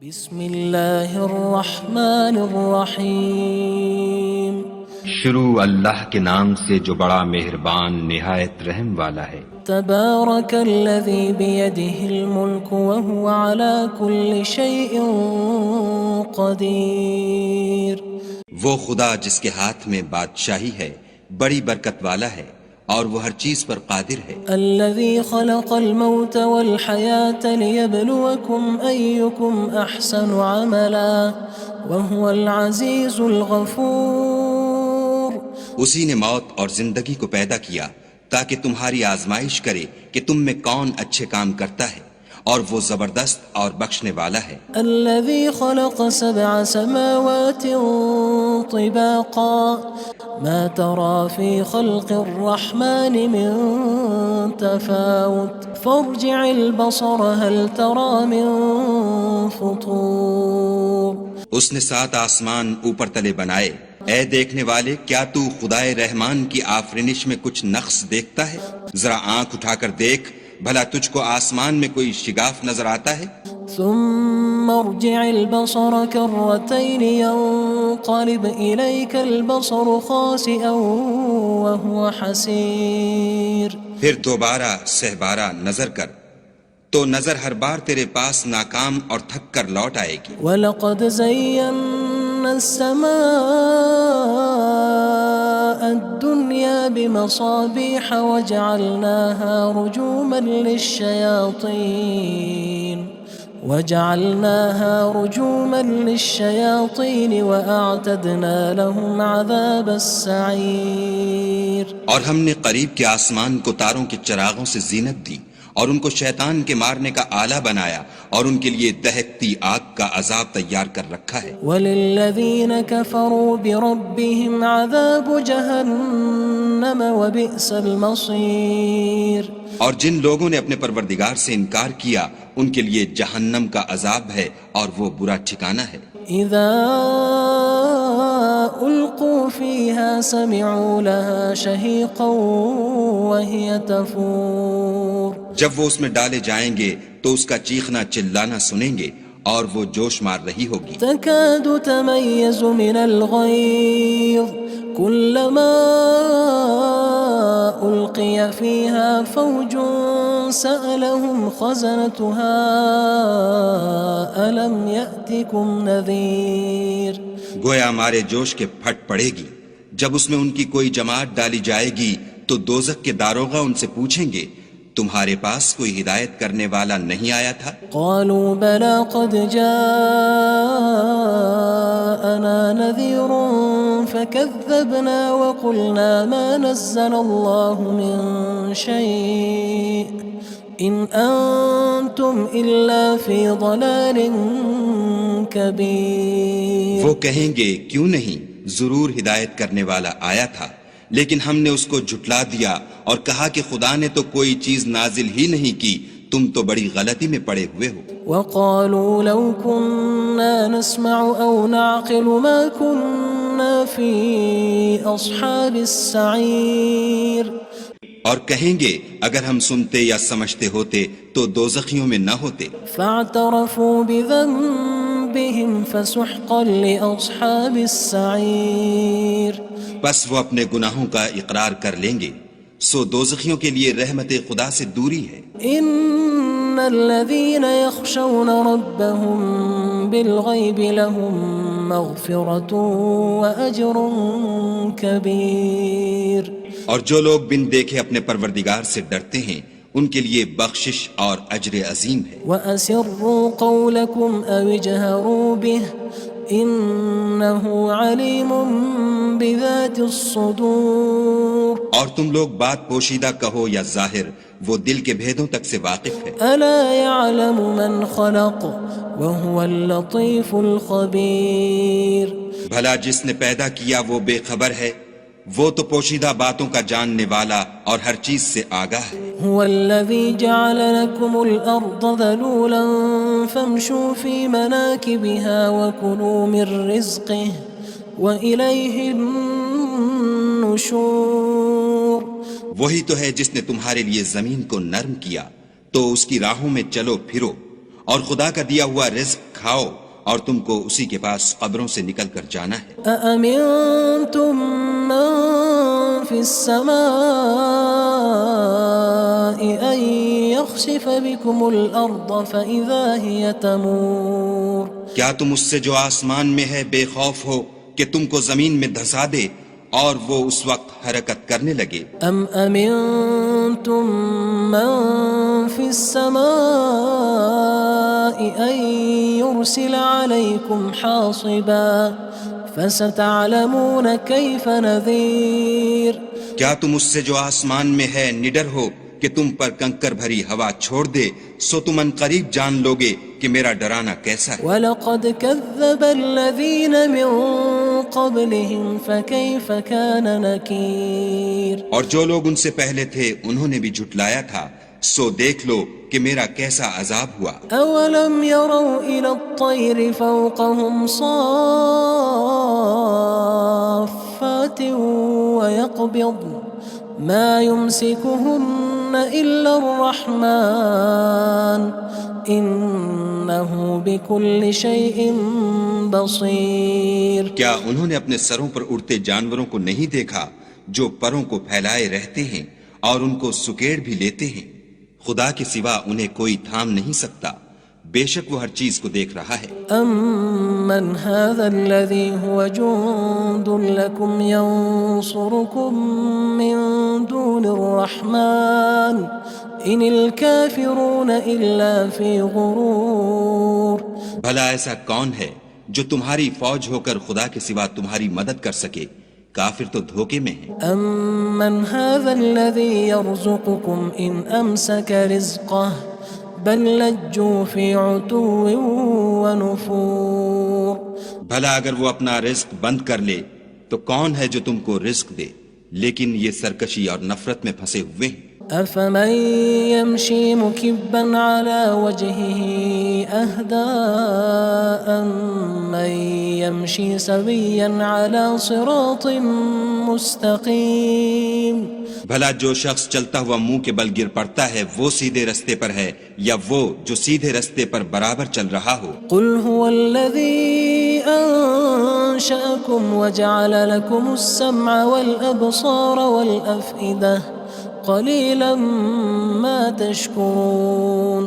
بسم اللہ الرحمن الرحیم شروع اللہ کے نام سے جو بڑا مہربان نہایت رحم والا ہے۔ تبارک الذی بیدہ الملک وہو علی کل شیء قدیر۔ وہ خدا جس کے ہاتھ میں بادشاہی ہے بڑی برکت والا ہے اور وہ ہر چیز پر قادر ہے۔ الذی خلق الموت والحیاة لیبلوکم ایکم احسن عملا وہو العزیز الغفور۔ اسی نے موت اور زندگی کو پیدا کیا تاکہ تمہاری آزمائش کرے کہ تم میں کون اچھے کام کرتا ہے، اور وہ زبردست اور بخشنے والا ہے۔ الذي خلق 7 سماوات طباقا ما ترى في خلق الرحمن من تفاوت فارجع البصر هل ترى من فطور۔ اس نے 7 آسمان اوپر تلے بنائے، اے دیکھنے والے کیا تو خدائے رحمان کی آفرینش میں کچھ نقص دیکھتا ہے؟ ذرا آنکھ اٹھا کر دیکھ، بھلا تجھ کو آسمان میں کوئی شگاف نظر آتا ہے؟ ثم ارجع البصر كرتين ينقلب إليك البصر خاسئا وهو حسير۔ پھر دوبارہ سہبارہ نظر کر تو نظر ہر بار تیرے پاس ناکام اور تھک کر لوٹ آئے گی۔ وَلَقَدْ زَيَّنَّا السَّمَاءَ الدُّنْيَا بِمَصَابِيحَ وَجَعَلْنَاهَا رُجُومًا لِلشَّيَاطِينِ وَأَعْتَدْنَا لَهُمْ عَذَابَ السَّعِيرِ۔ اور ہم نے قریب کے آسمان کو تاروں کے چراغوں سے زینت دی اور ان کو شیطان کے مارنے کا آلہ بنایا، اور ان کے لیے دہکتی آگ کا عذاب تیار کر رکھا ہے۔ وَلِلَّذِينَ كَفَرُوا بِرَبِّهِمْ عَذَابُ جَهَنَّمَ وَبِئْسَ الْمَصِيرُ۔ اور جن لوگوں نے اپنے پروردگار سے انکار کیا ان کے لیے جہنم کا عذاب ہے اور وہ برا ٹھکانہ ہے۔ اذا القوا فيها سمعوا لها شهيقا وهي تفور۔ جب وہ اس میں ڈالے جائیں گے تو اس کا چیخنا چلانا سنیں گے اور وہ جوش مار رہی ہوگی۔ تكاد تميز من الغيظ كلما ألقي فيها فوج سألهم خزنتها ألم يأتكم نذير۔ گویا مارے جوش کے پھٹ پڑے گی۔ جب اس میں ان کی کوئی جماعت ڈالی جائے گی تو دوزخ کے داروغہ ان سے پوچھیں گے تمہارے پاس کوئی ہدایت کرنے والا نہیں آیا تھا؟ قالوا بلى قد جاءنا نذير فكذبنا وقلنا ما نزل الله من شيء إن أنتم إلا في ضلال كبير۔ وہ کہیں گے کیوں نہیں، ضرور ہدایت کرنے والا آیا تھا، لیکن ہم نے اس کو جھٹلا دیا اور کہا کہ خدا نے تو کوئی چیز نازل ہی نہیں کی، تم تو بڑی غلطی میں پڑے ہوئے ہو۔ وقالوا لو كنا نسمع أو نعقل ما كنا في أصحاب السعير۔ اور کہیں گے اگر ہم سنتے یا سمجھتے ہوتے تو دوزخیوں میں نہ ہوتے۔ فاعترفوا بذنبهم فسحقا لأصحاب السعير۔ بس وہ اپنے گناہوں کا اقرار کر لیں گے، سو دوزخیوں کے لیے رحمت خدا سے دوری ہے۔ ان الذين يخشون ربهم بالغيب لهم مغفرة وأجر كبير۔ اور جو لوگ بن دیکھے اپنے پروردگار سے ڈرتے ہیں ان کے لیے بخشش اور اجر عظیم ہے۔ وأسروا قولكم أو اجهروا به إنه عليم بذات الصدور۔ اور تم لوگ بات پوشیدہ کہو یا ظاہر، وہ دل کے بھیدوں تک سے واقف ہے۔ ألا يعلم من خلق وهو اللطيف الخبير۔ بھلا جس نے پیدا کیا وہ بے خبر ہے، وہ تو پوشیدہ باتوں کا جاننے والا اور ہر چیز سے آگاہ ہے۔ هو الذي جعل لكم الأرض ذلولا فامشوا في مناكبها وكلوا من رزقه وإليه النشور۔ وہی تو ہے جس نے تمہارے لیے زمین کو نرم کیا تو اس کی راہوں میں چلو پھرو اور خدا کا دیا ہوا رزق کھاؤ اور تم کو اسی کے پاس قبروں سے نکل کر جانا ہے۔ أأمنتم من في السماء أن يخسف بكم الأرض فإذا هي تمور کیا تم اس سے جو آسمان میں ہے بے خوف ہو کہ تم کو زمین میں دھسا دے اور وہ اس وقت حرکت کرنے لگے؟ أم أمنتم من في السماء أن يرسل عليكم حاصبا فستعلمون كيف نذير کیا تم اس سے جو آسمان میں ہے نڈر ہو کہ تم پر کنکر بھری ہوا چھوڑ دے، سو تم ان قریب جان لوگے کہ میرا ڈرانا کیسا ہے۔ وَلَقَدْ كَذَّبَ الَّذِينَ مِن قَبْلِهِمْ فَكَيْفَ كَانَ نَكِيرٌ اور جو لوگ ان سے پہلے تھے انہوں نے بھی جھٹلایا تھا، سو دیکھ لو کہ میرا کیسا عذاب ہوا۔ أَوَلَمْ يَرَوْا إِلَى الطَّيْرِ فَوْقَهُمْ صَافَّاتٍ وَيَقْبِضْنَ مَا يُمْسِكُهُنَّ إِلَّا الرَّحْمَنُ إِنَّهُ بِكُلِّ شَيْءٍ بَصِيرٌ کیا انہوں نے اپنے سروں پر اڑتے جانوروں کو نہیں دیکھا جو پروں کو پھیلائے رہتے ہیں اور ان کو سکیڑ بھی لیتے ہیں؟ خدا کے سوا انہیں کوئی تھام نہیں سکتا، بے شک وہ ہر چیز کو دیکھ رہا ہے۔ أَمَّنْ هَذَا الَّذِي هُوَ جُندٌ لَكُمْ يَنصُرُكُم مِّن دُونِ الرَّحْمَنِ إِنِ الْكَافِرُونَ إِلَّا فِي غُرُورٍ بھلا ایسا کون ہے جو تمہاری فوج ہو کر خدا کے سوا تمہاری مدد کر سکے؟ کافر تو دھوکے میں ہیں۔ أَمَّنْ هَذَا الَّذِي يَرْزُقُكُمْ إِنْ أَمْسَكَ رِزْقَهُ بَلْ لَجُّوا فِي عُتُوٍّ وَنُفُورٍ بھلا اگر وہ اپنا رزق بند کر لے تو کون ہے جو تم کو رزق دے؟ لیکن یہ سرکشی اور نفرت میں پھنسے ہوئے ہیں۔ أَفَمَن يَمْشِي مُكِبًّا عَلَى وَجْهِهِ أَهْدَىٰ أَمَّن يَمْشِي سَوِيًّا عَلَى صِرَاطٍ مُّسْتَقِيمٍ بھلا جو شخص چلتا ہوا منہ کے بل گر پڑتا ہے وہ سیدھے رستے پر ہے یا وہ جو سیدھے رستے پر برابر چل رہا ہو؟ قُلْ هُوَ الَّذِي أَنشَأَكُمْ وَجَعَلَ لَكُمُ السَّمْعَ وَالْأَبْصَارَ وَالْأَفْئِدَةَ قَلِيلًا مَا تَشْكُرُونَ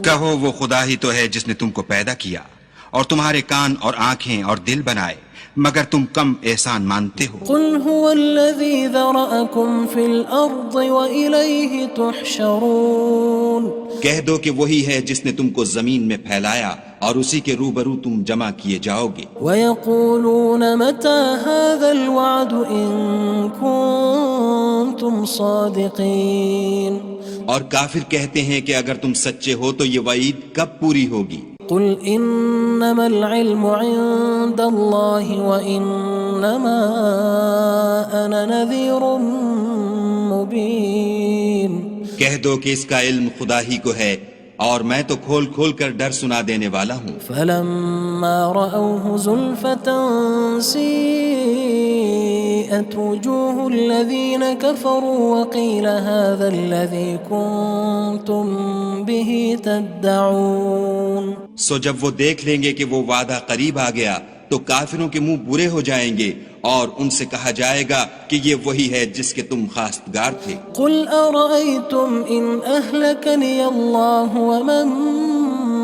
کہو وہ خدا ہی تو ہے جس نے تم کو پیدا کیا اور تمہارے کان اور آنکھیں اور دل بنائے، مگر تم کم احسان مانتے ہو۔ قُلْ هُوَ الَّذِي ذَرَأَكُمْ فِي الْأَرْضِ وَإِلَيْهِ تُحْشَرُونَ کہہ دو کہ وہی ہے جس نے تم کو زمین میں پھیلایا اور اسی کے روبرو تم جمع کیے جاؤ گے۔ وَيَقُولُونَ مَتَى هَذَا الْوَعْدُ إِن كُنتُمْ صَادِقِينَ اور کافر کہتے ہیں کہ اگر تم سچے ہو تو یہ وعید کب پوری ہوگی؟ قُلْ إِنَّمَا الْعِلْمُ عِندَ اللَّهِ وَإِنَّمَا أَنَا نَذِيرٌ مُّبِينٌ کہہ دو کہ اس کا علم خدا ہی کو ہے اور میں تو کھول کھول کر ڈر سنا دینے والا ہوں۔ فَلَمَّا رَأَوْهُ زُلْفَةً سِيئَتْ وُجُوهُ الَّذِينَ كَفَرُوا وَقِيلَ هَذَا الَّذِي كُنتُم بِهِ تَدَّعُونَ سو جب وہ دیکھ لیں گے کہ وہ وعدہ قریب آ گیا تو کافروں کے منہ برے ہو جائیں گے اور ان سے کہا جائے گا کہ یہ وہی ہے جس کے تم خواستگار تھے۔ قُلْ أَرَأَيْتُمْ إِنْ أَهْلَكَنِيَ اللَّهُ وَمَن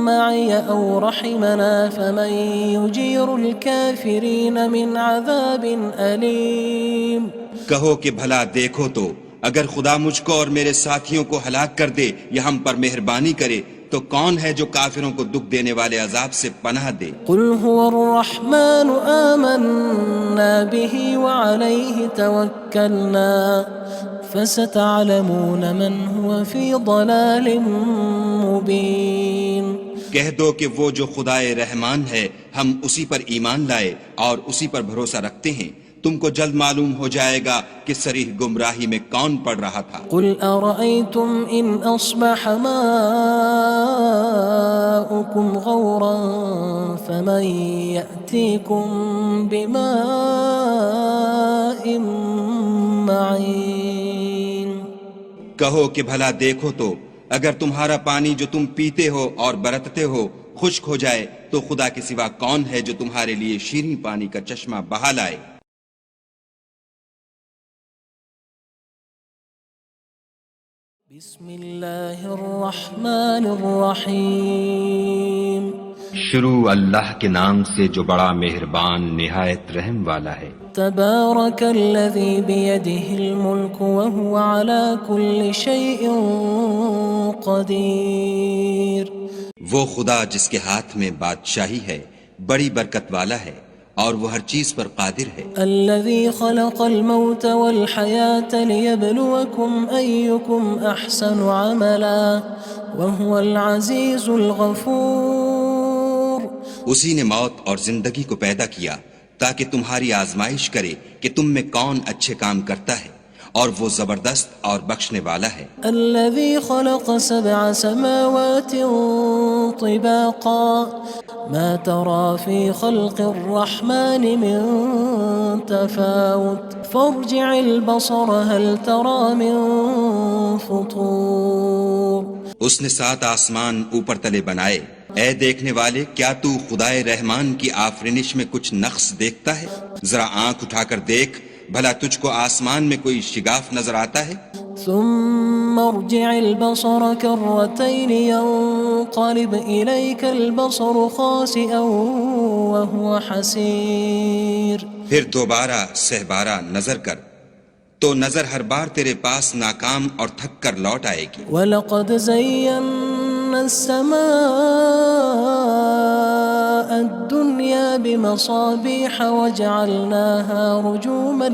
مَّعِيَ أَوْ رَحِمَنَا فَمَن يُجِيرُ الْكَافِرِينَ مِنْ عَذَابٍ أَلِيمٍ کہو کہ بھلا دیکھو تو اگر خدا مجھ کو اور میرے ساتھیوں کو ہلاک کر دے یا ہم پر مہربانی کرے تو کون ہے جو کافروں کو دکھ دینے والے عذاب سے پناہ دے؟ قُلْ هُوَ الرَّحْمَنُ آمَنَّا بِهِ وَعَلَيْهِ تَوَكَّلْنَا فَسَتَعْلَمُونَ مَنْ هُوَ فِي ضَلَالٍ مُّبِينٍ کہہ دو کہ وہ جو خدائے رحمان ہے ہم اسی پر ایمان لائے اور اسی پر بھروسہ رکھتے ہیں، تم کو جلد معلوم ہو جائے گا کہ صریح گمراہی میں کون پڑ رہا تھا۔ قُلْ أَرَأَيْتُمْ إِنْ أَصْبَحَ مَاؤُكُمْ غَوْرًا فَمَن يَأْتِيكُم بِمَاءٍ مَّعِينٍ کہو کہ بھلا دیکھو تو اگر تمہارا پانی جو تم پیتے ہو اور برتتے ہو خشک ہو جائے تو خدا کے سوا کون ہے جو تمہارے لیے شیریں پانی کا چشمہ بہا لائے؟ بسم اللہ الرحمن الرحیم شروع اللہ کے نام سے جو بڑا مہربان نہایت رحم والا ہے۔ تبارک الذی بیدہ الملک وہو علی کل شیء قدیر۔ وہ خدا جس کے ہاتھ میں بادشاہی ہے بڑی برکت والا ہے اور وہ ہر چیز پر قادر ہے۔ الذي خلق الموت والحياة ليبلوكم أيكم أحسن عملا وهو العزيز الغفور۔ اسی نے موت اور زندگی کو پیدا کیا تاکہ تمہاری آزمائش کرے کہ تم میں کون اچھے کام کرتا ہے، اور وہ زبردست اور بخشنے والا ہے۔ الذي خلق 7 سماوات طباقا ما ترى في خلق الرحمن من تفاوت فارجع البصر هل ترى من فطور۔ اس نے 7 آسمان اوپر تلے بنائے، اے دیکھنے والے کیا تو خدائے رحمان کی آفرینش میں کچھ نقص دیکھتا ہے؟ ذرا آنکھ اٹھا کر دیکھ، بھلا تجھ کو آسمان میں کوئی شگاف نظر آتا ہے؟ ثم ارجع البصر كرتين ينقلب إليك البصر خاسئا وهو حسير۔ پھر دوبارہ سہبارہ نظر کر تو نظر ہر بار تیرے پاس ناکام اور تھک کر لوٹ آئے گی۔ وَلَقَدْ زَيَّنَّا السَّمَاءَ الدُّنْيَا بِمَصَابِيحَ وَجَعَلْنَاهَا رُجُومًا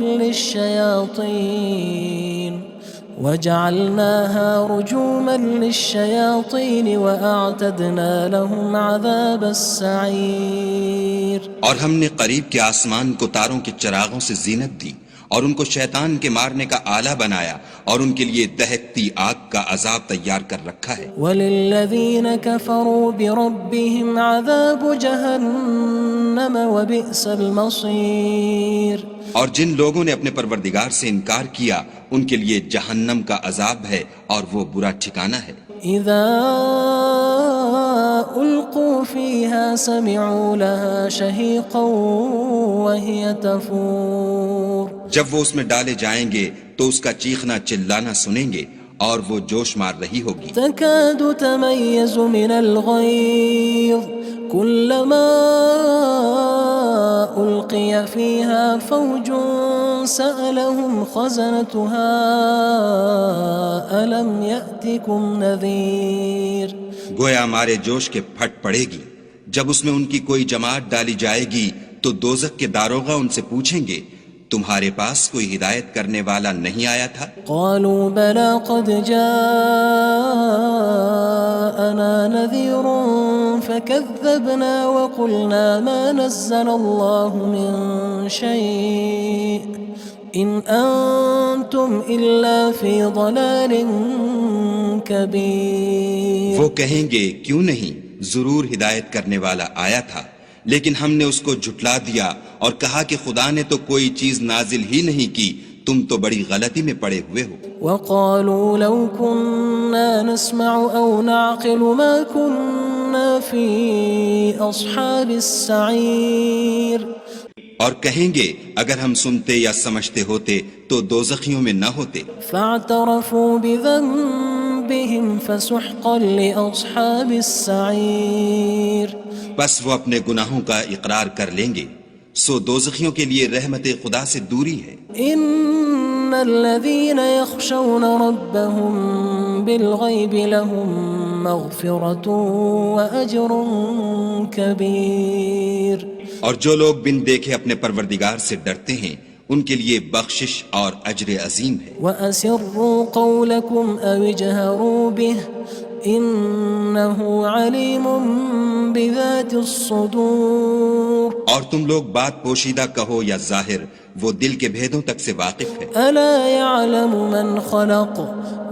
لِلشَّيَاطِينِ وَأَعْتَدْنَا لَهُمْ عَذَابَ السَّعِيرِ۔ اور ہم نے قریب کے آسمان کو تاروں کے چراغوں سے زینت دی اور ان کو شیطان کے مارنے کا آلہ بنایا اور ان کے لیے دہکتی آگ کا عذاب تیار کر رکھا ہے۔ وَلِلَّذِينَ كَفَرُوا بِرَبِّهِمْ عَذَابُ جَهَنَّمَ وَبِئْسَ الْمَصِيرُ۔ اور جن لوگوں نے اپنے پروردگار سے انکار کیا ان کے لیے جہنم کا عذاب ہے اور وہ برا ٹھکانہ ہے۔ اذا القوا فيها سمعوا لها شهيقا وهي تفور۔ جب وہ اس میں ڈالے جائیں گے تو اس کا چیخنا چلانا سنیں گے اور وہ جوش مار رہی ہوگی۔ تكاد تميز من الغيظ كلما ألقي فيها فوج سألهم خزنتها ألم يأتكم نذير۔ گویا مارے جوش کے پھٹ پڑے گی، جب اس میں ان کی کوئی جماعت ڈالی جائے گی تو دوزخ کے داروغہ ان سے پوچھیں گے تمہارے پاس کوئی ہدایت کرنے والا نہیں آیا تھا؟ قالوا بلى قد جاءنا نذير فكذبنا وقلنا ما نزل الله من شيء إن أنتم إلا في ضلال كبير۔ وہ کہیں گے کیوں نہیں، ضرور ہدایت کرنے والا آیا تھا، لیکن ہم نے اس کو جھٹلا دیا اور کہا کہ خدا نے تو کوئی چیز نازل ہی نہیں کی، تم تو بڑی غلطی میں پڑے ہوئے ہو۔ وقالوا لو كنا نسمع أو نعقل ما كنا في أصحاب السعير۔ اور کہیں گے اگر ہم سنتے یا سمجھتے ہوتے تو دوزخیوں میں نہ ہوتے۔ فاعترفوا بذنبهم فسحقا لأصحاب السعير۔ بس وہ اپنے گناہوں کا اقرار کر لیں گے، سو دوزخیوں کے لیے رحمت خدا سے دوری ہے۔ ان الذين يخشون ربهم بالغيب لهم مغفرة وأجر كبير۔ اور جو لوگ بن دیکھے اپنے پروردگار سے ڈرتے ہیں ان کے لیے بخشش اور اجر عظیم ہے۔ وَأَسِرُّوا قَوْلَكُمْ أَوِ اجْهَرُوا بِهِ إِنَّهُ عَلِيمٌ بِذَاتِ الصُّدُورِ۔ اور تم لوگ بات پوشیدہ کہو یا ظاہر، وہ دل کے بھیدوں تک سے واقف ہے۔ أَلَا يَعْلَمُ مَنْ خَلَقَ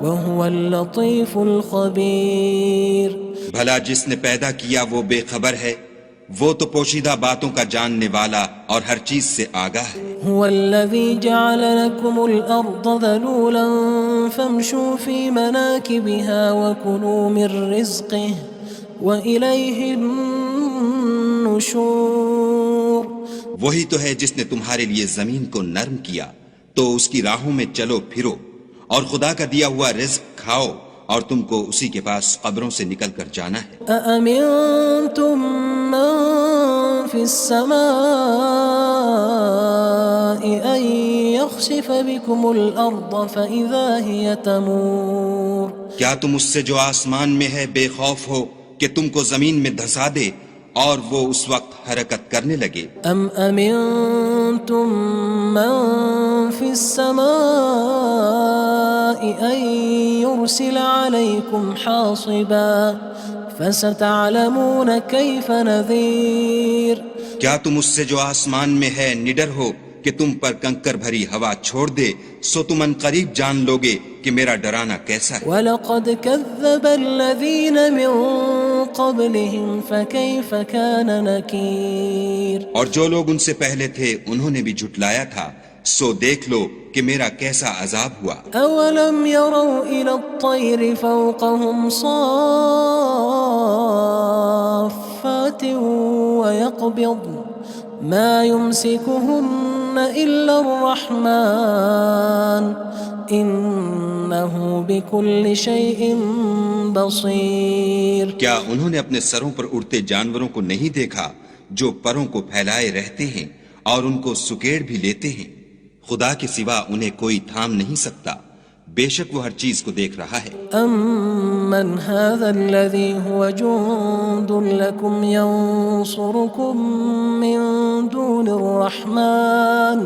وَهُوَ اللَّطِيفُ الْخَبِيرُ۔ بھلا جس نے پیدا کیا وہ بے خبر ہے، وہ تو پوشیدہ باتوں کا جاننے والا اور ہر چیز سے آگاہ ہے۔ هو الذي جعل لكم الأرض ذلولا فامشوا في مناكبها وكلوا من رزقه وإليه النشور وہی تو ہے جس نے تمہارے لیے زمین کو نرم کیا تو اس کی راہوں میں چلو پھرو اور خدا کا دیا ہوا رزق کھاؤ اور تم کو اسی کے پاس قبروں سے نکل کر جانا ہے. أأمنتم من في السماء أن يخسف بكم الأرض فإذا هي تمور کیا تم اس سے جو آسمان میں ہے بے خوف ہو کہ تم کو زمین میں دھسا دے اور وہ اس وقت حرکت کرنے لگے؟ أم أمنتم من في السماء أن يرسل عليكم حاصبا فستعلمون كيف نذير کیا تم اس سے جو آسمان میں ہے نڈر ہو کہ تم پر کنکر بھری ہوا چھوڑ دے سو تم ان قریب جان لوگے کہ میرا ڈرانا کیسا ہے. وَلَقَدْ كَذَّبَ الَّذِينَ مِن قَبْلِهِمْ فَكَيْفَ كَانَ نَكِيرٌ اور جو لوگ ان سے پہلے تھے انہوں نے بھی جھٹلایا تھا سو دیکھ لو کہ میرا کیسا عذاب ہوا. أَوَلَمْ يَرَوْا إِلَى الطَّيْرِ فَوْقَهُمْ صَافَّاتٍ وَيَقْبِضْنَ مَا يُمْسِكُهُنَّ إِلَّا الرَّحْمَنُ إِنَّهُ بِكُلِّ شَيْءٍ بَصِيرٌ کیا انہوں نے اپنے سروں پر اڑتے جانوروں کو نہیں دیکھا جو پروں کو پھیلائے رہتے ہیں اور ان کو سکیڑ بھی لیتے ہیں؟ خدا کے سوا انہیں کوئی تھام نہیں سکتا، بے شک وہ ہر چیز کو دیکھ رہا ہے. أَمَّنْ هَذَا الَّذِي هُوَ جُندٌ لَكُمْ يَنصُرُكُم مِّن دُونِ الرَّحْمَنِ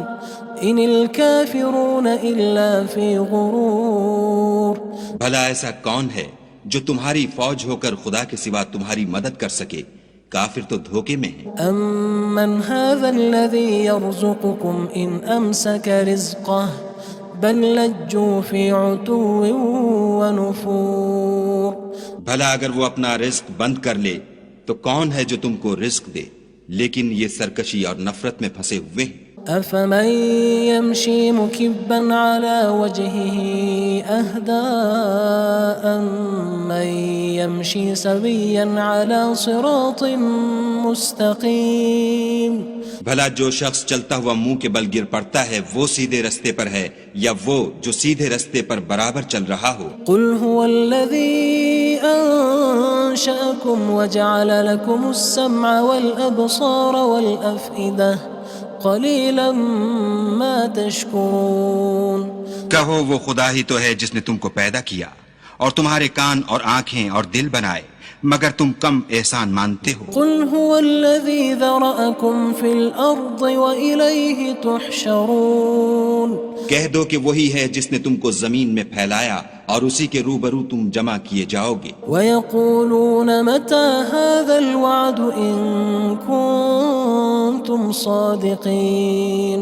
إِنِ الْكَافِرُونَ إِلَّا فِي غُرُورٍ بھلا ایسا کون ہے جو تمہاری فوج ہو کر خدا کے سوا تمہاری مدد کر سکے؟ کافر تو دھوکے میں ہیں. أَمَّنْ هَذَا الَّذِي يَرْزُقُكُمْ إِنْ أَمْسَكَ رِزْقَهُ بَلْ لَجُّوا فِي عُتُوٍّ وَنُفُورٍ بھلا اگر وہ اپنا رزق بند کر لے تو کون ہے جو تم کو رزق دے، لیکن یہ سرکشی اور نفرت میں پھنسے ہوئے ہیں. أَفَمَن يَمْشِي مُكِبًّا عَلَى وَجْهِهِ أَهْدَىٰ أَمَّن يَمْشِي سَوِيًّا عَلَى صِرَاطٍ مُّسْتَقِيمٍ بھلا جو شخص چلتا ہوا منہ کے بل گر پڑتا ہے وہ سیدھے رستے پر ہے یا وہ جو سیدھے رستے پر برابر چل رہا ہو؟ قُلْ هُوَ الَّذِي أَنشَأَكُمْ وَجَعَلَ لَكُمُ السَّمْعَ وَالْأَبْصَارَ وَالْأَفْئِدَةَ قَلِيلًا مَا تَشْكُرُونَ کہو وہ خدا ہی تو ہے جس نے تم کو پیدا کیا اور تمہارے کان اور آنکھیں اور دل بنائے، مگر تم کم احسان مانتے ہو. قُلْ هُوَ الَّذِي ذَرَأَكُمْ فِي الْأَرْضِ وَإِلَيْهِ تُحْشَرُونَ کہہ دو کہ وہی ہے جس نے تم کو زمین میں پھیلایا اور اسی کے روبرو تم جمع کیے جاؤ گے. وَيَقُولُونَ مَتَى هَذَا الْوَعْدُ إِن كُنتُمْ صَادِقِينَ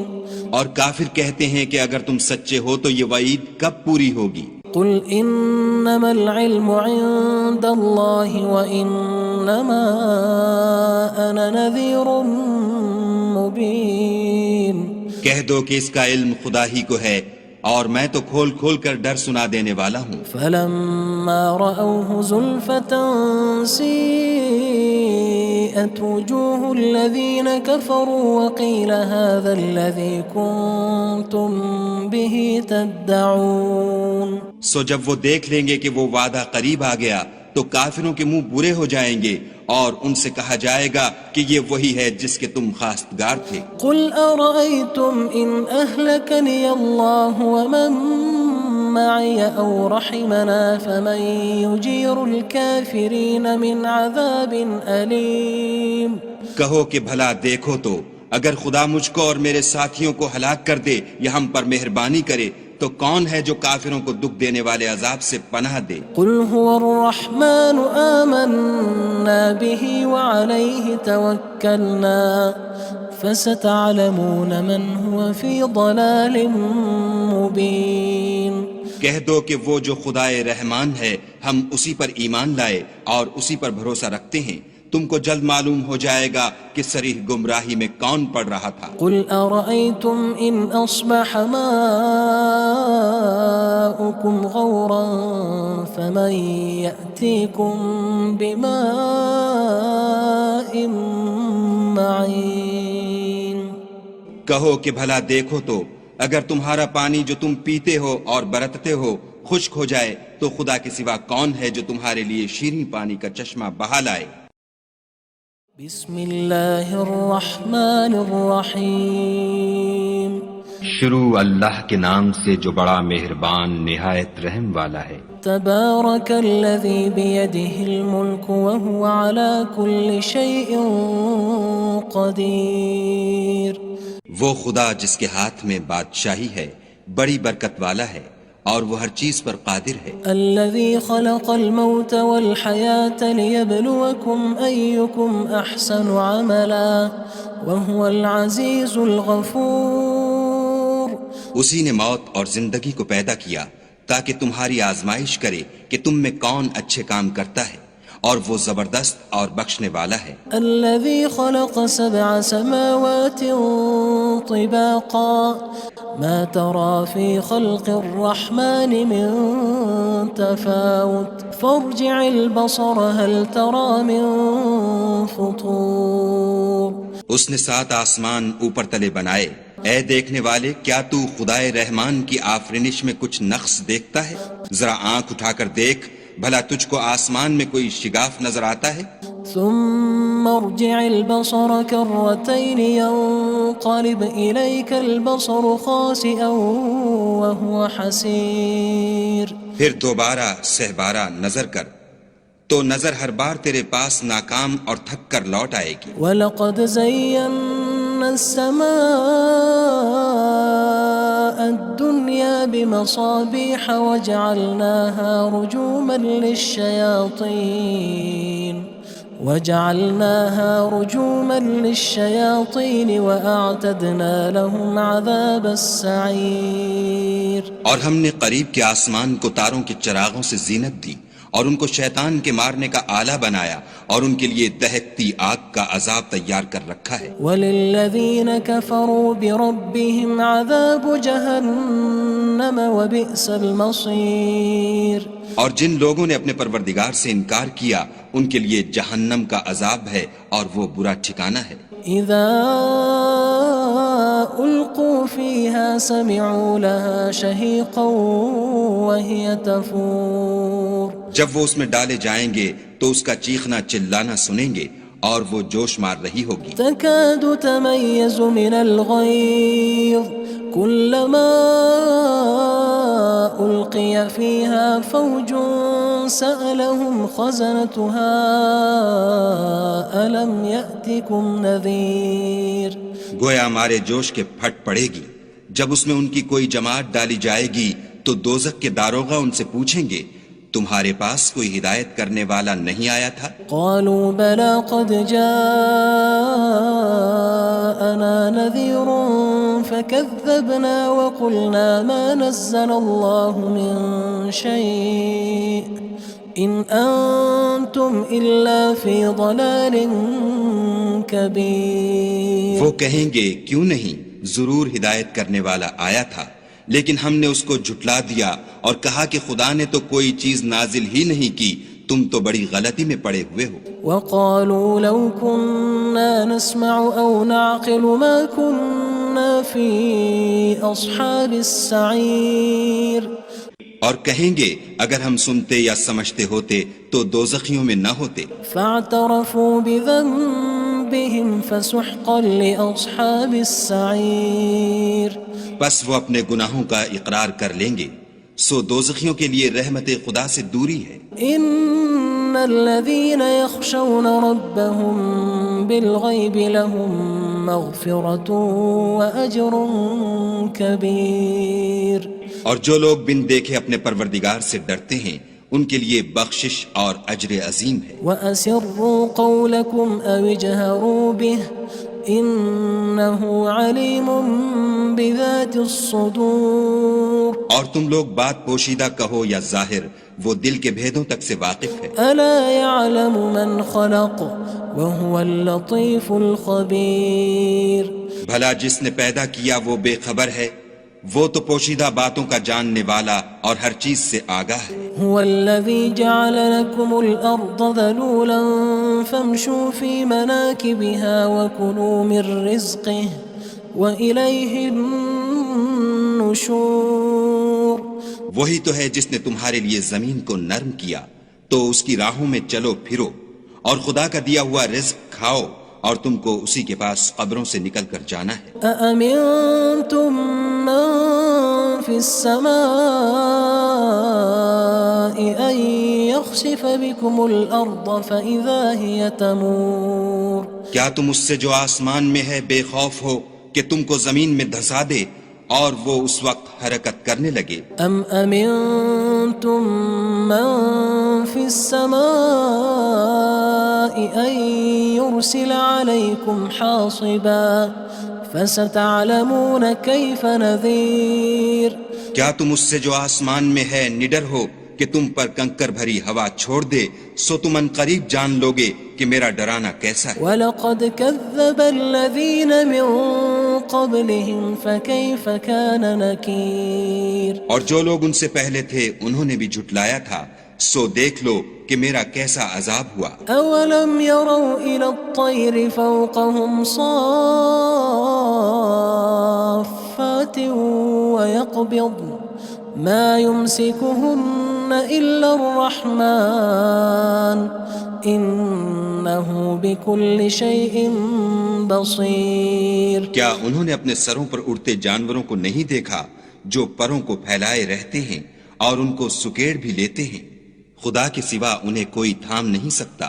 اور کافر کہتے ہیں کہ اگر تم سچے ہو تو یہ وعید کب پوری ہوگی؟ قُلْ إِنَّمَا الْعِلْمُ عِندَ اللَّهِ وَإِنَّمَا أَنَا نَذِيرٌ مُّبِينٌ کہہ دو کہ اس کا علم خدا ہی کو ہے اور میں تو کھول کھول کر ڈر سنا دینے والا ہوں. فَلَمَّا رَأَوْهُ زُلْفَةً سِيئَتْ وُجُوهُ الَّذِينَ كَفَرُوا وَقِيلَ هَذَا الَّذِي كُنتُم بِهِ تَدَّعُونَ سو جب وہ دیکھ لیں گے کہ وہ وعدہ قریب آ گیا تو کافروں کے منہ برے ہو جائیں گے اور ان سے کہا جائے گا کہ یہ وہی ہے جس کے تم خواستگار تھے. قُلْ أَرَأَيْتُمْ إِنْ أَهْلَكَنِيَ اللَّهُ وَمَن مَّعِيَ أَوْ رَحِمَنَا فَمَن يُجِيرُ الْكَافِرِينَ مِنْ عَذَابٍ أَلِيمٍ کہو کہ بھلا دیکھو تو اگر خدا مجھ کو اور میرے ساتھیوں کو ہلاک کر دے یا ہم پر مہربانی کرے تو کون ہے جو کافروں کو دکھ دینے والے عذاب سے پناہ دے؟ قُلْ هُوَ الرَّحْمَنُ آمَنَّا بِهِ وَعَلَيْهِ تَوَكَّلْنَا فَسَتَعْلَمُونَ مَنْ هُوَ فِي ضَلَالٍ مُّبِينٍ کہہ دو کہ وہ جو خدائے رحمان ہے ہم اسی پر ایمان لائے اور اسی پر بھروسہ رکھتے ہیں، تم کو جلد معلوم ہو جائے گا کہ صریح گمراہی میں کون پڑ رہا تھا۔ قل أرأيتم إن أصبح ماؤكم غورا فمن يأتيكم بماء معين۔ کہو کہ بھلا دیکھو تو اگر تمہارا پانی جو تم پیتے ہو اور برتتے ہو خشک ہو جائے تو خدا کے سوا کون ہے جو تمہارے لیے شیریں پانی کا چشمہ بہا لائے۔ بسم اللہ الرحمن الرحیم۔ شروع اللہ کے نام سے جو بڑا مہربان نہایت رحم والا ہے۔ تبارک الذی بیدہ الملک وہو علی کل شیء قدیر۔ وہ خدا جس کے ہاتھ میں بادشاہی ہے بڑی برکت والا ہے اور وہ ہر چیز پر قادر ہے۔ الذي خلق الموت والحياة ليبلوكم أيكم أحسن عملا وهو العزيز الغفور۔ اسی نے موت اور زندگی کو پیدا کیا تاکہ تمہاری آزمائش کرے کہ تم میں کون اچھے کام کرتا ہے اور وہ زبردست اور بخشنے والا ہے۔ الذي خلق 7 سماوات طباقا ما ترى في خلق الرحمن من تفاوت فارجع البصر هل ترى من فطور۔ اس نے 7 آسمان اوپر تلے بنائے، اے دیکھنے والے کیا تو خدائے رحمان کی آفرینش میں کچھ نقص دیکھتا ہے؟ ذرا آنکھ اٹھا کر دیکھ بھلا تجھ کو آسمان میں کوئی شگاف نظر آتا ہے؟ ثم ارجع البصر كرتين ينقلب إليك البصر خاسئا وهو حسير۔ پھر دوبارہ سہبارہ نظر کر تو نظر ہر بار تیرے پاس ناکام اور تھک کر لوٹ آئے گی۔ وَلَقَدْ زَيَّنَّا السَّمَاءَ الدُّنْيَا بِمَصَابِيحَ وَجَعَلْنَاهَا رُجُومًا لِلشَّيَاطِينِ وَأَعْتَدْنَا لَهُمْ عَذَابَ السَّعِيرِ۔ اور ہم نے قریب کے آسمان کو تاروں کے چراغوں سے زینت دی اور ان کو شیطان کے مارنے کا آلہ بنایا اور ان کے لیے دہکتی آگ کا عذاب تیار کر رکھا ہے۔ وَلِلَّذِينَ كَفَرُوا بِرَبِّهِمْ عَذَابُ جَهَنَّمَ وَبِئْسَ الْمَصِيرُ۔ اور جن لوگوں نے اپنے پروردگار سے انکار کیا ان کے لیے جہنم کا عذاب ہے اور وہ برا ٹھکانہ ہے۔ اذا القوا فيها سمعوا لها شهيقا وهي تفور۔ جب وہ اس میں ڈالے جائیں گے تو اس کا چیخنا چلانا سنیں گے اور وہ جوش مار رہی ہوگی۔ تكاد تميز من الغيظ كلما ألقي فيها فوج سألهم خزنتها ألم يأتكم نذير۔ گویا ہمارے جوش کے پھٹ پڑے گی جب اس میں ان کی کوئی جماعت ڈالی جائے گی تو دوزخ کے داروغہ ان سے پوچھیں گے تمہارے پاس کوئی ہدایت کرنے والا نہیں آیا تھا؟ قالوا بلى قد جاءنا نذير فكذبنا وقلنا ما نزل الله من شيء إن أنتم إلا في ضلال كبير۔ وہ کہیں گے کیوں نہیں، ضرور ہدایت کرنے والا آیا تھا، لیکن ہم نے اس کو جھٹلا دیا اور کہا کہ خدا نے تو کوئی چیز نازل ہی نہیں کی، تم تو بڑی غلطی میں پڑے ہوئے ہو۔ وقالوا لو كنا نسمع أو نعقل ما كنا في أصحاب السعير۔ اور کہیں گے اگر ہم سنتے یا سمجھتے ہوتے تو دوزخیوں میں نہ ہوتے۔ فاعترفوا بذنبهم فسحقا لأصحاب السعير۔ بس وہ اپنے گناہوں کا اقرار کر لیں گے، سو دوزخیوں کے لیے رحمت خدا سے دوری ہے۔ ان الذين يخشون ربهم بالغيب لهم مغفرة وأجر كبير۔ اور جو لوگ بن دیکھے اپنے پروردگار سے ڈرتے ہیں ان کے لیے بخشش اور اجر عظیم ہے۔ وَأَسِرُّوا قَوْلَكُمْ أَوِ اجْهَرُوا بِهِ إِنَّهُ عَلِيمٌ بذات الصدور اور تم لوگ بات پوشیدہ کہو یا ظاہر، وہ دل کے بھیدوں تک سے واقف ہے۔ ألا يعلم من خلق وهو اللطيف الخبير بھلا جس نے پیدا کیا وہ بے خبر ہے، وہ تو پوشیدہ باتوں کا جاننے والا اور ہر چیز سے آگاہ ہے۔ هو الذي جعل لكم الأرض ذلولا فامشوا في مناكبها وكلوا من رزقه وإليه النشور وہی تو ہے جس نے تمہارے لیے زمین کو نرم کیا، تو اس کی راہوں میں چلو پھرو اور خدا کا دیا ہوا رزق کھاؤ، اور تم کو اسی کے پاس قبروں سے نکل کر جانا ہے۔ أأمنتم من في السماء أن يخسف بكم الأرض فإذا هي تمور کیا تم اس سے جو آسمان میں ہے بے خوف ہو کہ تم کو زمین میں دھسا دے اور وہ اس وقت حرکت کرنے لگے؟ أم أمنتم من في السماء أن يرسل عليكم حاصبا فستعلمون كيف نذير کیا تم اس سے جو آسمان میں ہے نڈر ہو کہ تم پر کنکر بھری ہوا چھوڑ دے، سو تم ان قریب جان لوگے کہ میرا ڈرانا کیسا ہے۔ وَلَقَدْ كَذَّبَ الَّذِينَ مِن قَبْلِهِمْ فَكَيْفَ كَانَ نَكِيرٌ اور جو لوگ ان سے پہلے تھے انہوں نے بھی جھٹلایا تھا، سو دیکھ لو کہ میرا کیسا عذاب ہوا۔ أَوَلَمْ يَرَوْا إِلَى الطَّيْرِ فَوْقَهُمْ صَافَّاتٍ وَيَقْبِضْنَ مَا يُمْسِكُهُنَّ إِلَّا الرَّحْمَنُ إِنَّهُ بِكُلِّ شَيْءٍ بَصِيرٌ کیا انہوں نے اپنے سروں پر اڑتے جانوروں کو نہیں دیکھا جو پروں کو پھیلائے رہتے ہیں اور ان کو سکیڑ بھی لیتے ہیں؟ خدا کے سوا انہیں کوئی تھام نہیں سکتا،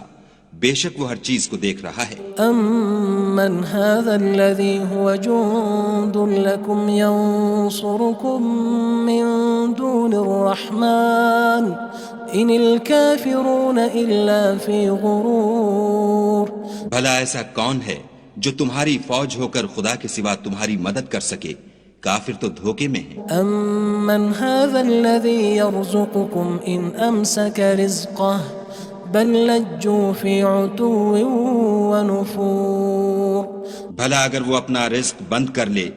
بے شک وہ ہر چیز کو دیکھ رہا ہے۔ أَمَّنْ هَذَا الَّذِي هُوَ جُندٌ لَكُمْ يَنصُرُكُم مِّن دُونِ الرَّحْمَنِ إِنِ الْكَافِرُونَ إِلَّا فِي غُرُورٍ بھلا ایسا کون ہے جو تمہاری فوج ہو کر خدا کے سوا تمہاری مدد کر سکے؟ کافر تو دھوکے میں ہیں۔ أَمَّنْ هَذَا الَّذِي يَرْزُقُكُمْ إِنْ أَمْسَكَ رِزْقَهُ بَلْ لَجُّوا فِي عُتُوٍّ وَنُفُورٍ بھلا اگر وہ اپنا رزق بند کر لے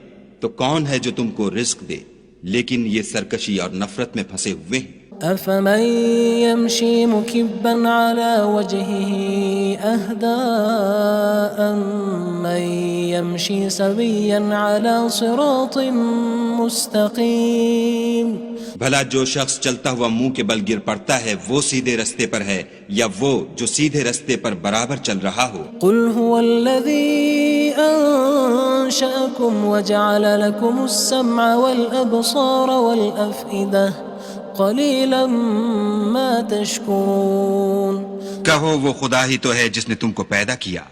تو کون ہے جو تم کو رزق دے، لیکن یہ سرکشی اور نفرت میں پھنسے ہوئے ہیں۔ أَفَمَن يَمْشِي مُكِبًّا عَلَى وَجْهِهِ أَهْدَىٰ أَمَّن يَمْشِي سَوِيًّا عَلَى صِرَاطٍ مُّسْتَقِيمٍ بھلا جو شخص چلتا ہوا منہ کے بل گر پڑتا ہے وہ سیدھے رستے پر ہے یا وہ جو سیدھے رستے پر برابر چل رہا ہو؟ قُلْ هُوَ الَّذِي أَنشَأَكُمْ وَجَعَلَ لَكُمُ السَّمْعَ وَالْأَبْصَارَ وَالْأَفْئِدَةَ قَلِيلًا مَا تَشْكُرُونَ کہو وہ خدا ہی تو ہے جس نے تم کو پیدا کیا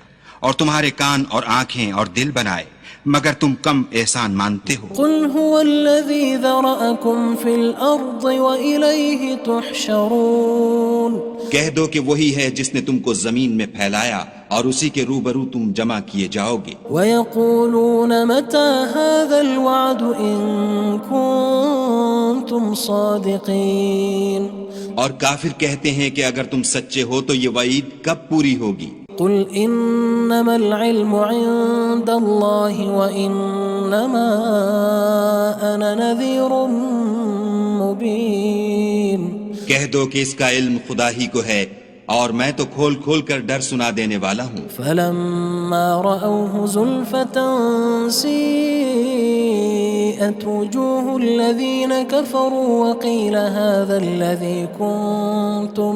اور تمہارے کان اور آنکھیں اور دل بنائے، مگر تم کم احسان مانتے ہو۔ قُلْ هُوَ الَّذِي ذَرَأَكُمْ فِي الْأَرْضِ وَإِلَيْهِ تُحْشَرُونَ کہہ دو کہ وہی ہے جس نے تم کو زمین میں پھیلایا اور اسی کے روبرو تم جمع کیے جاؤ گے۔ وَيَقُولُونَ مَتَى هَذَا الْوَعْدُ إِن كُنتُمْ صَادِقِينَ اور کافر کہتے ہیں کہ اگر تم سچے ہو تو یہ وعید کب پوری ہوگی؟ قُلْ إِنَّمَا الْعِلْمُ عِندَ اللَّهِ وَإِنَّمَا أَنَا نَذِيرٌ مُّبِينٌ کہہ دو کہ اس کا علم خدا ہی کو ہے اور میں تو کھول کھول کر ڈر سنا دینے والا ہوں۔ فَلَمَّا رَأَوْهُ زُلْفَةً سِيئَتْ وُجُوهُ الَّذِينَ كَفَرُوا وَقِيلَ هَذَا الَّذِي كُنتُم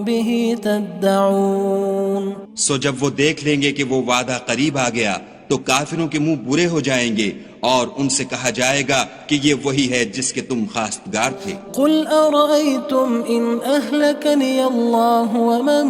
بِهِ تَدَّعُونَ سو جب وہ دیکھ لیں گے کہ وہ وعدہ قریب آ گیا تو کافروں کے منہ برے ہو جائیں گے اور ان سے کہا جائے گا کہ یہ وہی ہے جس کے تم خواستگار تھے۔ قُلْ أَرَأَيْتُمْ إِنْ أَهْلَكَنِيَ اللَّهُ وَمَن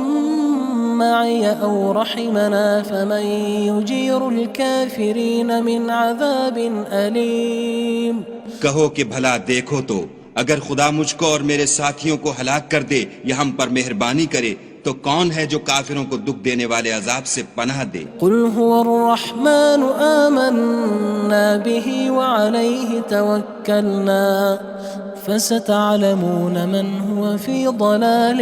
مَّعِيَ أَوْ رَحِمَنَا فَمَن يُجِيرُ الْكَافِرِينَ مِنْ عَذَابٍ أَلِيمٍ کہو کہ بھلا دیکھو تو اگر خدا مجھ کو اور میرے ساتھیوں کو ہلاک کر دے یا ہم پر مہربانی کرے تو کون ہے جو کافروں کو دکھ دینے والے عذاب سے پناہ دے؟ قل هو الرحمن آمنا به وعليه توكلنا فستعلمون من هو في ضلال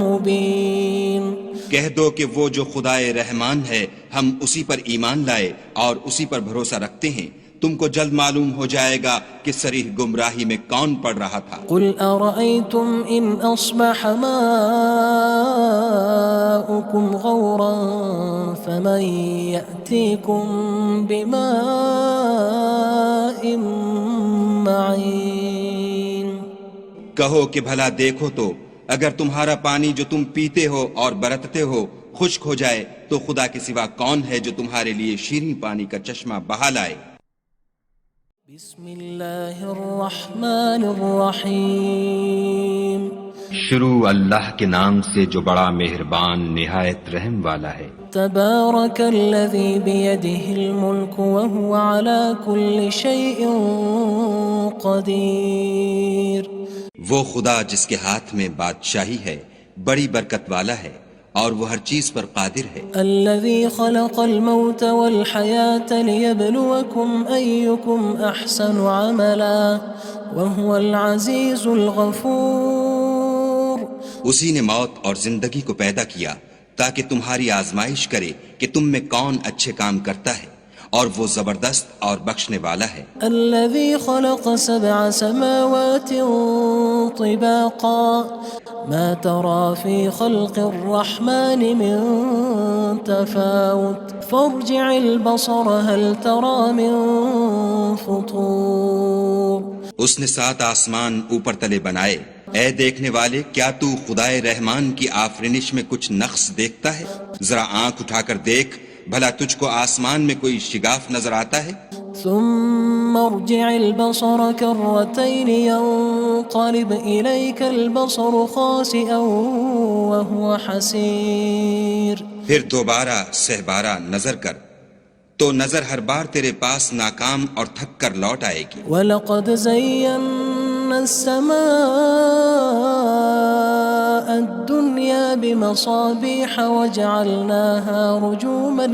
مبين. کہہ دو کہ وہ جو خدائے رحمان ہے ہم اسی پر ایمان لائے اور اسی پر بھروسہ رکھتے ہیں، تم کو جلد معلوم ہو جائے گا کہ صریح گمراہی میں کون پڑ رہا تھا. قل أرأيتم إن أصبح ماؤكم غورا فمن يأتيكم بماء معين. کہو کہ بھلا دیکھو تو اگر تمہارا پانی جو تم پیتے ہو اور برتتے ہو خشک ہو جائے تو خدا کے سوا کون ہے جو تمہارے لیے شیریں پانی کا چشمہ بہا لائے. بسم اللہ الرحمن الرحیم. شروع اللہ کے نام سے جو بڑا مہربان نہایت رحم والا ہے. تبارک الذی بیدہ الملک وہو علی کل شیء قدیر. وہ خدا جس کے ہاتھ میں بادشاہی ہے بڑی برکت والا ہے اور وہ ہر چیز پر قادر ہے. الذي خلق الموت والحياة ليبلوكم أيكم أحسن عملا وهو العزيز الغفور. اسی نے موت اور زندگی کو پیدا کیا تاکہ تمہاری آزمائش کرے کہ تم میں کون اچھے کام کرتا ہے اور وہ زبردست اور بخشنے والا ہے. الذي خلق 7 سماوات طباقا ما ترى في خلق الرحمن من تفاوت فارجع البصر هل ترى من فطور. اس نے 7 آسمان اوپر تلے بنائے. اے دیکھنے والے کیا تو خدائے رحمان کی آفرینش میں کچھ نقص دیکھتا ہے؟ ذرا آنکھ اٹھا کر دیکھ بھلا تجھ کو آسمان میں کوئی شگاف نظر آتا ہے؟ ثم ارجع البصر كرتين ينقلب إليك البصر خاسئا وهو حسير. پھر دوبارہ سہبارہ نظر کر تو نظر ہر بار تیرے پاس ناکام اور تھک کر لوٹ آئے گی. وَلَقَدْ زَيَّنَّا السَّمَاءَ الدُّنْيَا بِمَصَابِيحَ وَجَعَلْنَاهَا رُجُومًا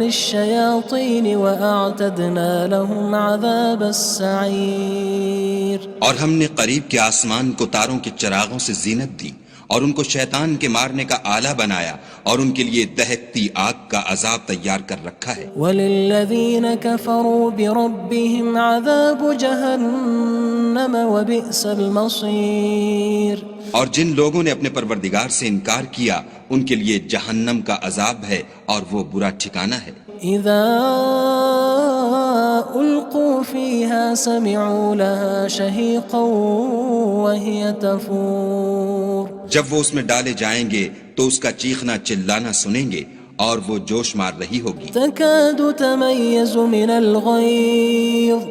لِلشَّيَاطِينِ وَأَعْتَدْنَا لَهُمْ عَذَابَ السَّعِيرِ. اور ہم نے قریب کے آسمان کو تاروں کے چراغوں سے زینت دی اور ان کو شیطان کے مارنے کا آلہ بنایا اور ان کے لیے دہکتی آگ کا عذاب تیار کر رکھا ہے. وَلِلَّذِينَ كَفَرُوا بِرَبِّهِمْ عَذَابُ جَهَنَّمَ وَبِئْسَ الْمَصِيرُ. اور جن لوگوں نے اپنے پروردگار سے انکار کیا ان کے لیے جہنم کا عذاب ہے اور وہ برا ٹھکانہ ہے. اذا القوا فيها سمعوا لها شهيقا وهي تفور. جب وہ اس میں ڈالے جائیں گے تو اس کا چیخنا چلانا سنیں گے اور وہ جوش مار رہی ہوگی. تكاد تميز من الغيظ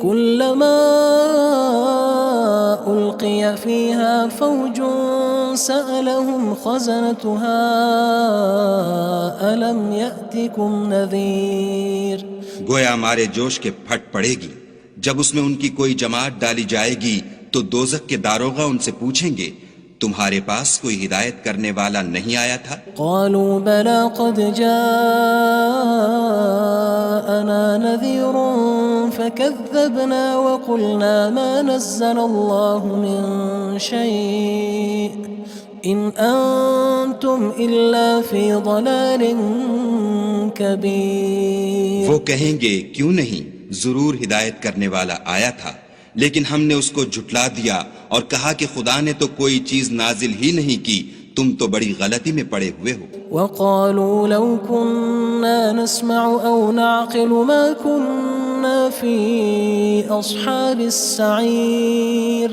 كلما ألقي فيها فوج سألهم خزنتها ألم يأتكم نذير. گویا مارے جوش کے پھٹ پڑے گی. جب اس میں ان کی کوئی جماعت ڈالی جائے گی تو دوزخ کے داروغہ ان سے پوچھیں گے تمہارے پاس کوئی ہدایت کرنے والا نہیں آیا تھا؟ قالوا بلى قد جاءنا نذير فكذبنا وقلنا ما نزل الله من شيء إن أنتم إلا في ضلال كبير. وہ کہیں گے کیوں نہیں، ضرور ہدایت کرنے والا آیا تھا، لیکن ہم نے اس کو جھٹلا دیا اور کہا کہ خدا نے تو کوئی چیز نازل ہی نہیں کی، تم تو بڑی غلطی میں پڑے ہوئے ہو. وقالوا لو كنا نسمع أو نعقل ما كنا في أصحاب السعير.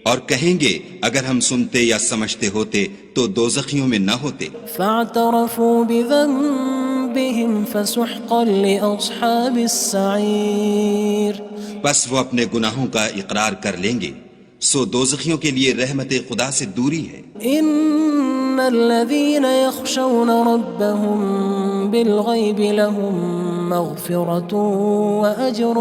اور کہیں گے اگر ہم سنتے یا سمجھتے ہوتے تو دوزخیوں میں نہ ہوتے. فاعترفوا بذنبهم فسحقا لأصحاب السعير. بس وہ اپنے گناہوں کا اقرار کر لیں گے، سو دوزخیوں کے لیے رحمت خدا سے دوری ہے. ان الذين يخشون ربهم بالغيب لهم مغفرة وأجر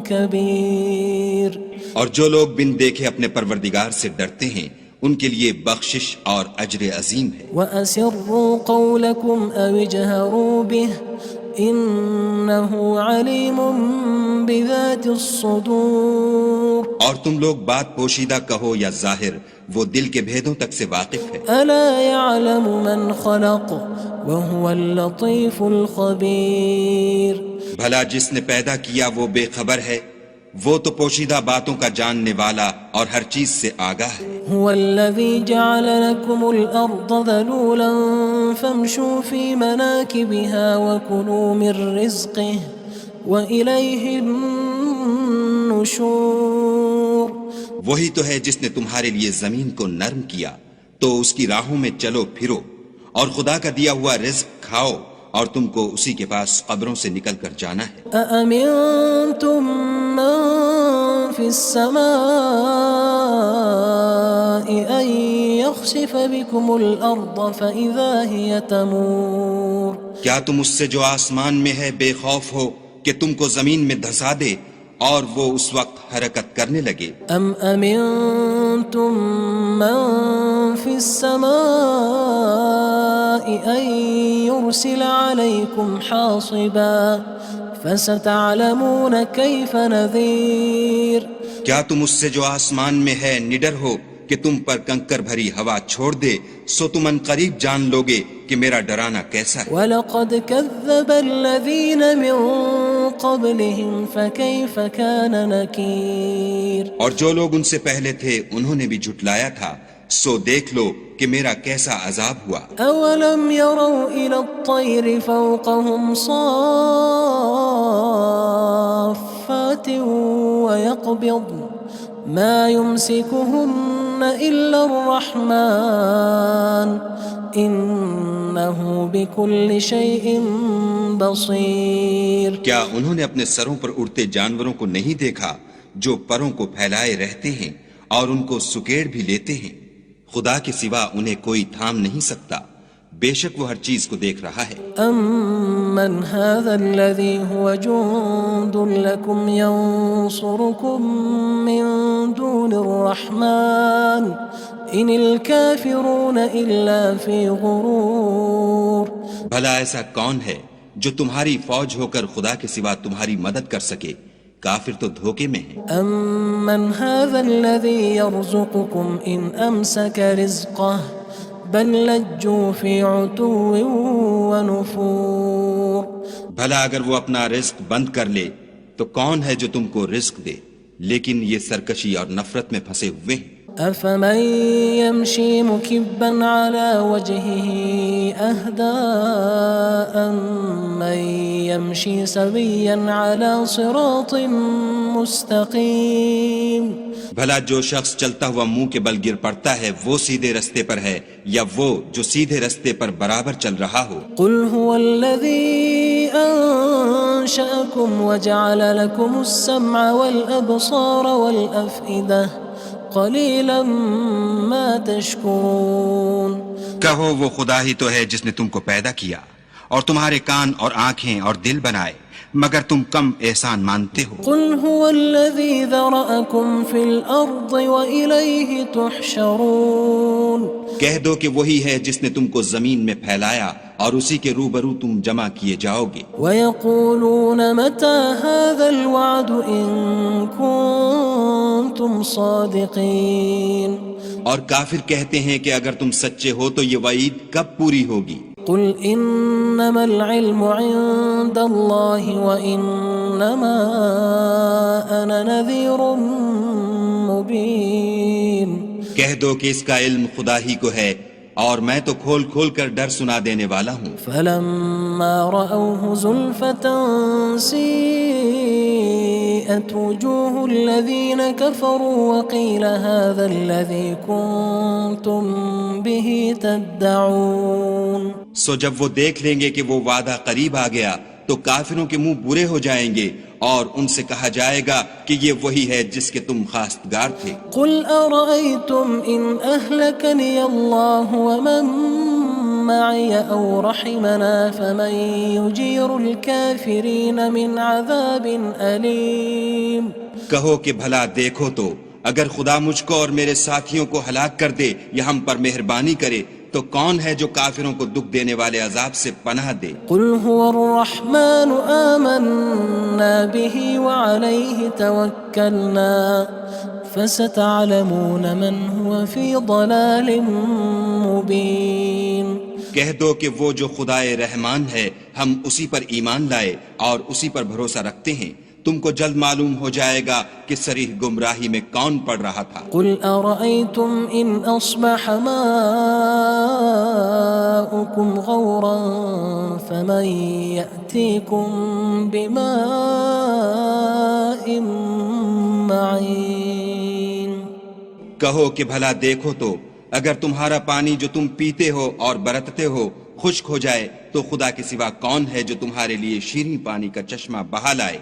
كبير. اور جو لوگ بن دیکھے اپنے پروردگار سے ڈرتے ہیں ان کے لیے بخشش اور اجر عظیم ہے. وَأَسِرُّوا قَوْلَكُمْ أَوِ اجْهَرُوا بِهِ إِنَّهُ عَلِيمٌ بِذَاتِ الصُّدُورِ. اور تم لوگ بات پوشیدہ کہو یا ظاہر، وہ دل کے بھیدوں تک سے واقف ہے. أَلَا يَعْلَمُ مَنْ خَلَقَ وَهُوَ اللَّطِيفُ الْخَبِيرُ. بھلا جس نے پیدا کیا وہ بے خبر ہے، وہ تو پوشیدہ باتوں کا جاننے والا اور ہر چیز سے آگاہ ہے. هو الذي جعل لكم الأرض ذلولا فامشوا في مناكبها وكلوا من رزقه وإليه النشور. وہی تو ہے جس نے تمہارے لیے زمین کو نرم کیا تو اس کی راہوں میں چلو پھرو اور خدا کا دیا ہوا رزق کھاؤ اور تم کو اسی کے پاس قبروں سے نکل کر جانا ہے. أأمنتم من في السماء أن يخسف بكم الأرض فإذا هي تمور. کیا تم اس سے جو آسمان میں ہے بے خوف ہو کہ تم کو زمین میں دھسا دے اور وہ اس وقت حرکت کرنے لگے؟ أم أمنتم من في السماء أن يرسل عليكم حاصبا فستعلمون كيف نذير. کیا تم اس سے جو آسمان میں ہے نڈر ہو کہ تم پر کنکر بھری ہوا چھوڑ دے، سو تم ان قریب جان لوگے کہ میرا ڈرانا کیسا ہے. وَلَقَدْ كَذَّبَ الَّذِينَ مِن قَبْلِهِمْ فَكَيْفَ كَانَ نَكِيرٌ. اور جو لوگ ان سے پہلے تھے انہوں نے بھی جھٹلایا تھا، سو دیکھ لو کہ میرا کیسا عذاب ہوا. أَوَلَمْ يَرَوْا إِلَى الطَّيْرِ فَوْقَهُمْ صَافَّاتٍ وَيَقْبِضْنَ مَا يُمْسِكُهُنَّ إِلَّا الرَّحْمَنُ إِنَّهُ بِكُلِّ شَيْءٍ بَصِيرٌ. کیا انہوں نے اپنے سروں پر اڑتے جانوروں کو نہیں دیکھا جو پروں کو پھیلائے رہتے ہیں اور ان کو سکیڑ بھی لیتے ہیں؟ خدا کے سوا انہیں کوئی تھام نہیں سکتا، بے شک وہ ہر چیز کو دیکھ رہا ہے. أَمَّنْ هَذَا الَّذِي هُوَ جُندٌ لَكُمْ يَنصُرُكُم مِّن دُونِ الرَّحْمَنِ إِنِ الْكَافِرُونَ إِلَّا فِي غُرُورٍ. بھلا ایسا کون ہے جو تمہاری فوج ہو کر خدا کے سوا تمہاری مدد کر سکے؟ کافر تو دھوکے میں ہیں. أَمَّنْ هَذَا الَّذِي يَرْزُقُكُمْ إِنْ أَمْسَكَ رِزْقَهُ بَلْ لَجُّوا فِي عُتُوٍّ وَنُفُورٍ. بھلا اگر وہ اپنا رزق بند کر لے تو کون ہے جو تم کو رزق دے، لیکن یہ سرکشی اور نفرت میں پھنسے ہوئے ہیں. أَفَمَن يَمْشِي مُكِبًّا عَلَى وَجْهِهِ أَهْدَىٰ أَمَّن يَمْشِي سَوِيًّا عَلَى صِرَاطٍ مُّسْتَقِيمٍ. بھلا جو شخص چلتا ہوا منہ کے بل گر پڑتا ہے وہ سیدھے رستے پر ہے یا وہ جو سیدھے رستے پر برابر چل رہا ہو؟ قُلْ هُوَ الَّذِي أَنشَأَكُمْ وَجَعَلَ لَكُمُ السَّمْعَ وَالْأَبْصَارَ وَالْأَفْئِدَةَ قَلِيلًا مَا تَشْكُرُونَ. کہو وہ خدا ہی تو ہے جس نے تم کو پیدا کیا اور تمہارے کان اور آنکھیں اور دل بنائے، مگر تم کم احسان مانتے ہو. قُلْ هُوَ الَّذِي ذَرَأَكُمْ فِي الْأَرْضِ وَإِلَيْهِ تُحْشَرُونَ. کہہ دو کہ وہی ہے جس نے تم کو زمین میں پھیلایا اور اسی کے روبرو تم جمع کیے جاؤ گے. وَيَقُولُونَ مَتَى هَذَا الْوَعْدُ إِن كُنتُمْ صَادِقِينَ. اور کافر کہتے ہیں کہ اگر تم سچے ہو تو یہ وعید کب پوری ہوگی؟ قُلْ إِنَّمَا الْعِلْمُ عِندَ اللَّهِ وَإِنَّمَا أَنَا نَذِيرٌ مُّبِينٌ. کہہ دو کہ اس کا علم خدا ہی کو ہے اور میں تو کھول کھول کر ڈر سنا دینے والا ہوں. فَلَمَّا رَأَوْهُ زُلْفَةً سِيئَتْ وُجُوهُ الَّذِينَ كَفَرُوا وَقِيلَ هَذَا الَّذِي كُنتُم بِهِ تَدَّعُونَ. سو جب وہ دیکھ لیں گے کہ وہ وعدہ قریب آ گیا تو کافروں کے منہ برے ہو جائیں گے اور ان سے کہا جائے گا کہ یہ وہی ہے جس کے تم خواستگار تھے. قُلْ أَرَأَيْتُمْ إِنْ أَهْلَكَنِيَ اللَّهُ وَمَن معي أو رحمنا فمن يجير الكافرين من عذاب أليم کہو کہ بھلا دیکھو تو اگر خدا مجھ کو اور میرے ساتھیوں کو ہلاک کر دے یا ہم پر مہربانی کرے تو کون ہے جو کافروں کو دکھ دینے والے عذاب سے پناہ دے؟ قل هو الرحمن آمنا به وعليه توكلنا فستعلمون من هو في ضلال مبين کہہ دو کہ وہ جو خدائے رحمان ہے ہم اسی پر ایمان لائے اور اسی پر بھروسہ رکھتے ہیں، تم کو جلد معلوم ہو جائے گا کہ صریح گمراہی میں کون پڑ رہا تھا۔ قل أرأيتم إن أصبح ماؤكم غورا فمن يأتيكم بماء معين کہو کہ بھلا دیکھو تو اگر تمہارا پانی جو تم پیتے ہو اور برتتے ہو خشک ہو جائے تو خدا کے سوا کون ہے جو تمہارے لیے شیریں پانی کا چشمہ بہا لائے؟